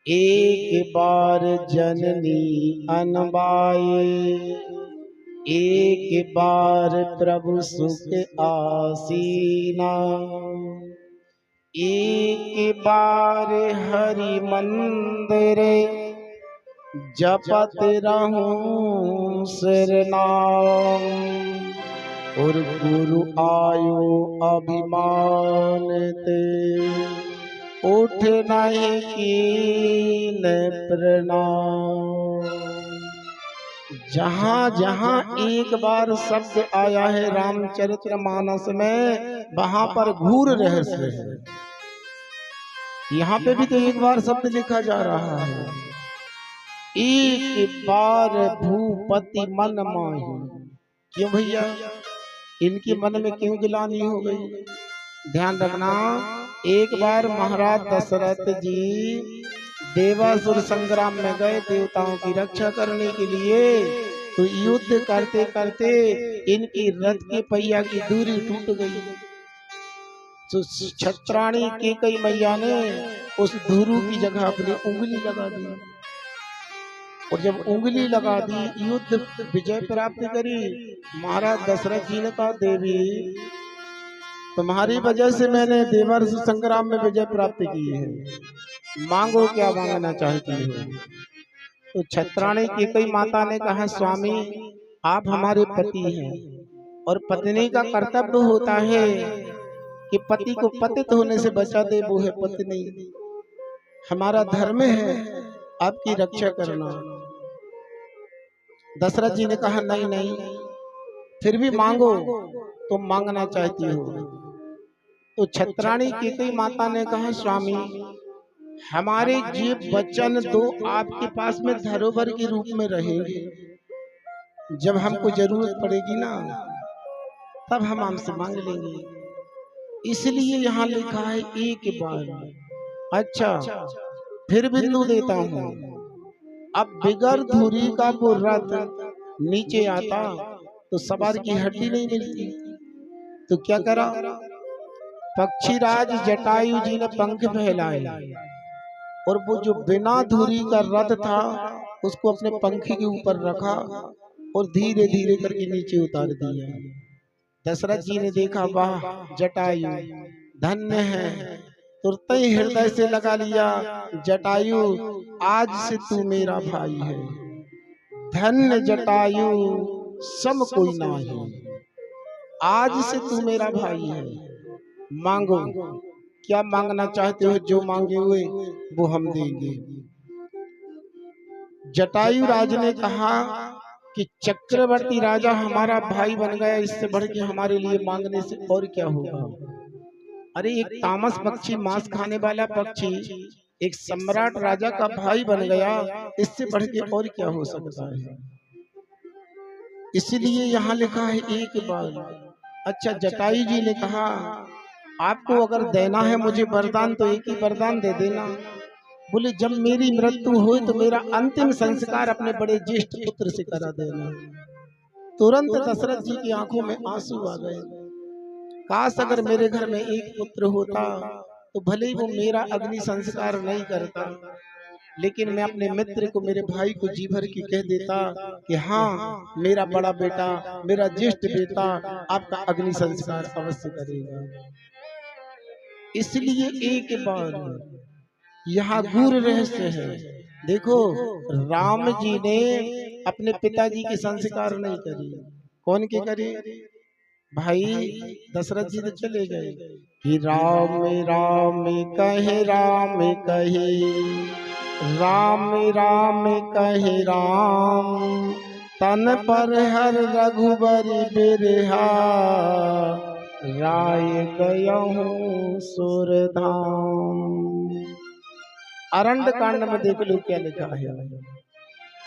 एक बार जननी अनबाए, एक बार प्रभु सुख आसीना, एक बार हरि मंदिर जपत रहूं सिर नाम। और गुरु आयो अभिमान ते, उठ नहीं कीन प्रणाम। जहाँ जहाँ एक बार शब्द आया है रामचरितमानस में, वहां पर घूर रहस्य है। यहाँ पे भी तो एक बार शब्द लिखा जा रहा है, एक बार भूपति मन माही। क्यों भैया, इनके मन में क्यों गिलानी हो गई? ध्यान रखना, एक बार महाराज दशरथ जी देवासुर संग्राम में गए देवताओं की रक्षा करने के लिए। तो युद्ध करते करते इनकी रथ के पहिया की दूरी टूट गई। तो छत्राणी कैकेयी मैया ने उस धुरु की जगह अपनी उंगली लगा दी, और जब उंगली लगा दी युद्ध विजय प्राप्त करी। महाराज दशरथ जी ने कहा, देवी तुम्हारी वजह से मैंने देवासुर संग्राम में विजय प्राप्त की है, मांगो क्या मांगना चाहती हो। तो छत्राणी कैकेयी माता ने कहा, स्वामी आप हमारे पति हैं, और पत्नी का कर्तव्य होता है कि पति को पतित होने से बचा दे, वो है पत्नी। हमारा धर्म है आपकी रक्षा करना। दशरथ जी ने कहा, नहीं नहीं, फिर भी मांगो, तुम मांगना चाहती हो। तो छत्राणी कैकेयी माता ने कहा, स्वामी हमारे जीव वचन दो आपके पास में धरोहर के रूप में रहेंगे, जब हमको जरूरत पड़ेगी ना तब हम आपसे मांग लेंगे। इसलिए यहाँ लिखा है एक बार। अच्छा, फिर बिंदु देता हूँ। अब बिगर धुरी का वो रथ नीचे आता तो सवार की हड्डी नहीं मिलती। तो क्या करा, पक्षीराज जटायु जी ने पंख फैलाए, और वो जो बिना धुरी का रथ था उसको अपने पंख के ऊपर रखा और धीरे धीरे करके नीचे उतार दिया। दशरथ जी ने देखा, वाह जटायु धन्य है। तुरंत ही हृदय से लगा लिया, जटायु आज से तू मेरा भाई है। धन्य जटायु सम कोई नाही, आज से तू मेरा भाई है। मांगो, क्या मांगना चाहते हो, जो मांगे हुए वो हम देंगे। जटायु राज ने कहा कि चक्रवर्ती राजा हमारा भाई बन गया, इससे बढ़ के हमारे लिए मांगने से और क्या होगा। अरे एक तामस पक्षी, मांस खाने वाला पक्षी एक सम्राट राजा का भाई बन गया, इससे बढ़ के और क्या हो सकता है। इसलिए यहाँ लिखा है एक बार। अच्छा, जटायु जी ने कहा, आपको अगर देना है मुझे वरदान तो एक ही वरदान दे देना। बोले, जब मेरी मृत्यु हो तो मेरा अंतिम संस्कार अपने बड़े ज्येष्ठ पुत्र से करा देना। तुरंत दशरथ जी की आंखों में आंसू आ गए। काश अगर मेरे घर में एक पुत्र होता तो भले ही वो मेरा अग्नि संस्कार नहीं करता, लेकिन मैं अपने मित्र को, मेरे भाई को जी भर की कह देता कि हाँ मेरा बड़ा बेटा, मेरा ज्येष्ठ बेटा आपका अग्नि संस्कार अवश्य करेगा। इसलिए एक बार यहाँ गूढ़ रहस्य है। देखो, राम जी ने अपने पिताजी के संस्कार नहीं करे, कौन के करे? भाई दशरथ जी तो चले गए कि राम राम कहे राम कहे, राम राम कहे राम, तन पर हर रघुबरी बिरहा, राय गयहूँ सुरधाम। अरण्य कांड में देख लो क्या लिखा है।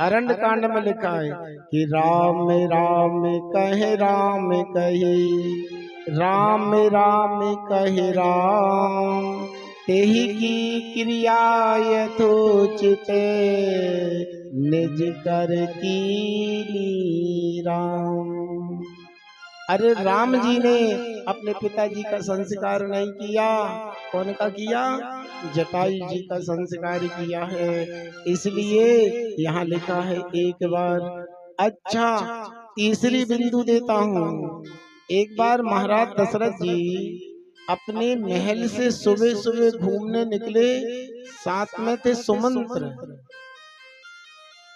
अरण्य कांड में लिखा है कि राम राम कहे राम कहे, राम राम कहे राम, तेहि की क्रिया यथोचित, निज कर कीनी राम। अरे राम जी ने अपने पिताजी का संस्कार नहीं किया, कौन का किया? जटायु जी का संस्कार किया है। इसलिए यहाँ लिखा है एक बार। अच्छा, तीसरी बिंदु देता हूँ। एक बार महाराज दशरथ जी अपने महल से सुबह सुबह घूमने निकले, साथ में थे सुमंत्र,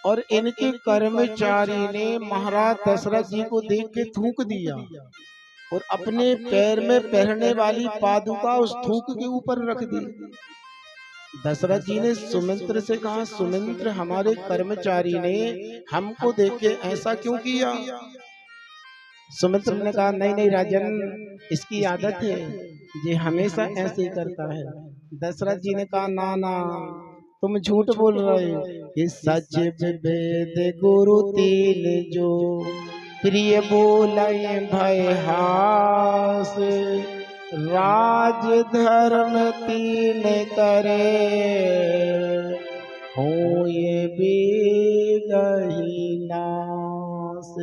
और इनके कर्मचारी ने महाराज दशरथ जी को देख के थूक दिया और अपने पैर में पहनने वाली पादुका उस थूक के ऊपर रख दी। दशरथ जी ने सुमित्र से कहा, सुमित्र, हमारे कर्मचारी ने हमको देख के ऐसा क्यों किया? सुमित्र ने कहा, नहीं नहीं राजन, इसकी आदत है, ये हमेशा ऐसे ही करता है। दशरथ जी ने कहा, ना ना, तुम झूठ बोल रहे हो। कि सच वेद गुरु तीन जो प्रिय बोले भय हास, राज धर्म तीन करे हो ये बेगही नास।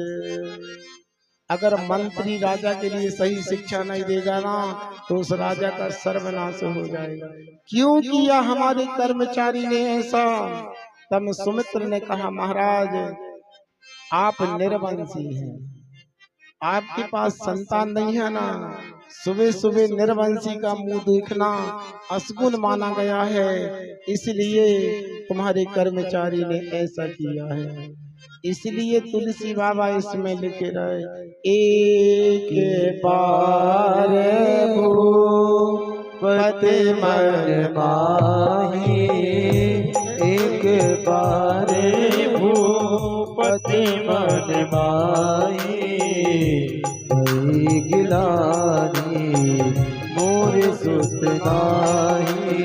अगर मंत्री राजा के लिए सही शिक्षा नहीं देगा ना, तो उस राजा का सर्वनाश हो जाएगा। क्यों किया हमारे कर्मचारी ने ऐसा? तब सुमित्र ने कहा, महाराज, आप निर्वंशी हैं, आपके पास संतान नहीं है ना, सुबह सुबह निर्वंशी का मुंह देखना अशुभ माना गया है, इसलिए तुम्हारे कर्मचारी ने ऐसा किया है। इसलिए तुलसी बाबा इसमें लिखे रहे, एक बार भूपति मन माही, एक बार भूपति मन माही, गिलानी मोर सुत नाही,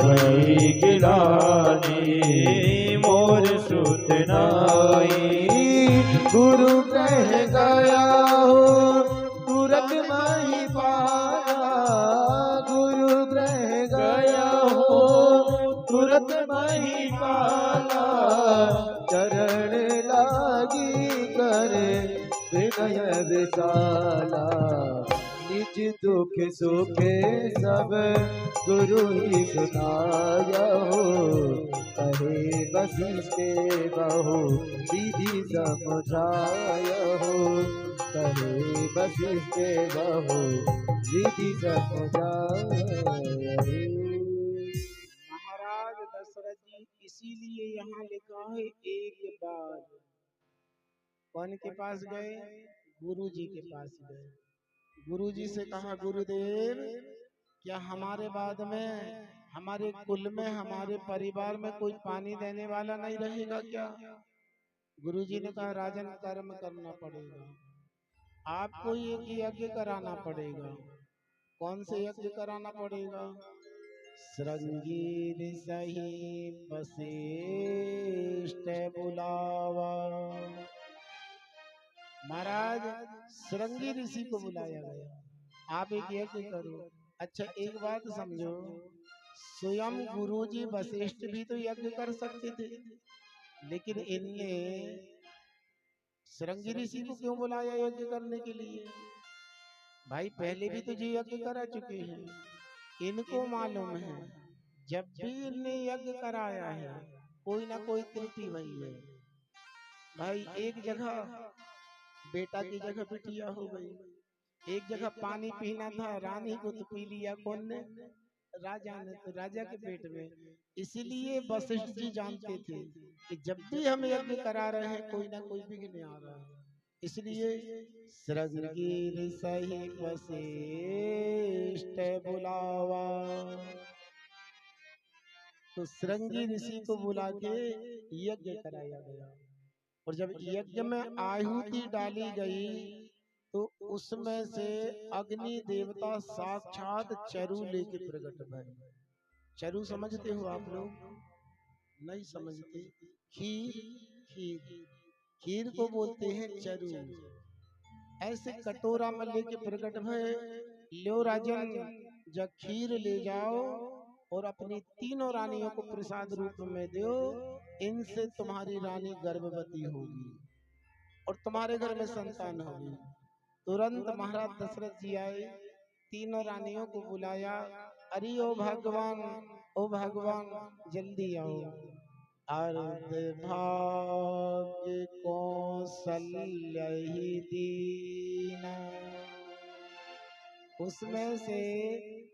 वही गिलानी मोर सुत नाही। गुरु कह गया हो तुरंत नहीं पाया, गुरु कह गया हो तुरंत नहीं पाया, चरण लागी करे विनय विशाला, निज दुख सुखे सब गुरु ही सुनाया हो, कहे वशिष्ठ बहु विधि समझाया हो, कहे वशिष्ठ बहु विधि समझाया। महाराज दशरथ जी इसीलिए यहाँ लिखा है, एक बार कौन के पास गए? गुरु जी के पास गए। गुरु जी से कहा, गुरुदेव, क्या हमारे बाद में, हमारे कुल में, हमारे परिवार में कोई पानी देने वाला नहीं रहेगा क्या? गुरु जी ने कहा, राजन, कर्म करना पड़ेगा, आपको एक यज्ञ कराना पड़ेगा। कौन से यज्ञ कराना पड़ेगा? श्रृंगी सही वशिष्ठ बुलावा। महाराज, श्रृंगी ऋषि को बुलाया गया, आप एक यज्ञ करो। अच्छा, एक बात समझो, स्वयं गुरुजी वशिष्ठ भी तो यज्ञ कर सकते थे, लेकिन इनने श्रृंगी ऋषि को क्यों बुलाया यज्ञ करने के लिए? भाई, पहले भी तो जी यज्ञ करा चुके हैं, इनको मालूम है जब भी इनने यज्ञ कराया है कोई ना कोई त्रुटि हुई है। भाई, एक जगह बेटा की जगह बिटिया हो गई, एक जगह पानी पीना था, रानी को तो पी लिया कौन ने? राजा ने, तो राजा के पेट में। इसलिए वशिष्ठ जी जानते थे कि जब भी हम यज्ञ करा रहे हैं कोई ना कोई विघ्न आ रहा है, इसलिए श्रृंगी सही वशिष्ठ बुलावा। तो श्रृंगी ऋषि को बुला के यज्ञ कराया गया, और जब यज्ञ में आहुति डाली गई तो उसमें से अग्नि देवता साक्षात चरु लेके प्रकट भए। चरु समझते हो आप लोग? नहीं समझते? खीर, खीर, खीर को बोलते हैं चरु। ऐसे कटोरा में लेके प्रकट भए, लो राजन, जब खीर ले जाओ और अपनी तीनों रानियों को प्रसाद रूप में दो, इनसे तुम्हारी रानी गर्भवती होगी और तुम्हारे घर में संतान होगी। तुरंत महाराज दशरथ जी आए, तीनों रानियों को बुलाया, अरे ओ भगवान जल्दी आओ। अर्ध भाग्य कौशल्य ही दीना। उसमें से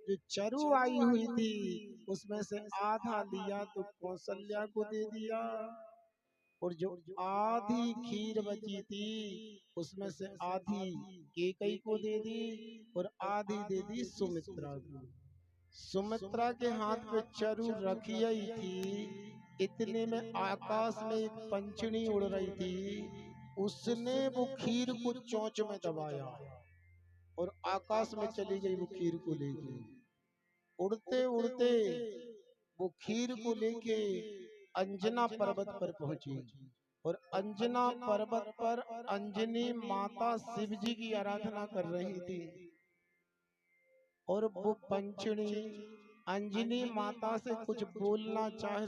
जो चरु आई हुई थी उसमें से आधा लिया तो कौशल्या को दे दिया, और जो आधी खीर बची थी उसमें से आधी कैकेयी को दे दी और आधी दे दी सुमित्रा को। सुमित्रा के हाथ पे चरु रखी ही थी, इतने में आकाश में एक पंचणी उड़ रही थी, उसने वो खीर को चोंच में दबाया और आकाश में चली गई वो खीर को लेके। उड़ते उड़ते वो खीर को लेके अंजना पर्वत पर पहुंची, और अंजना पर्वत पर अंजनी माता शिव जी की आराधना कर रही थी, और वो पंचणी अंजनी माता से कुछ बोलना चाह रही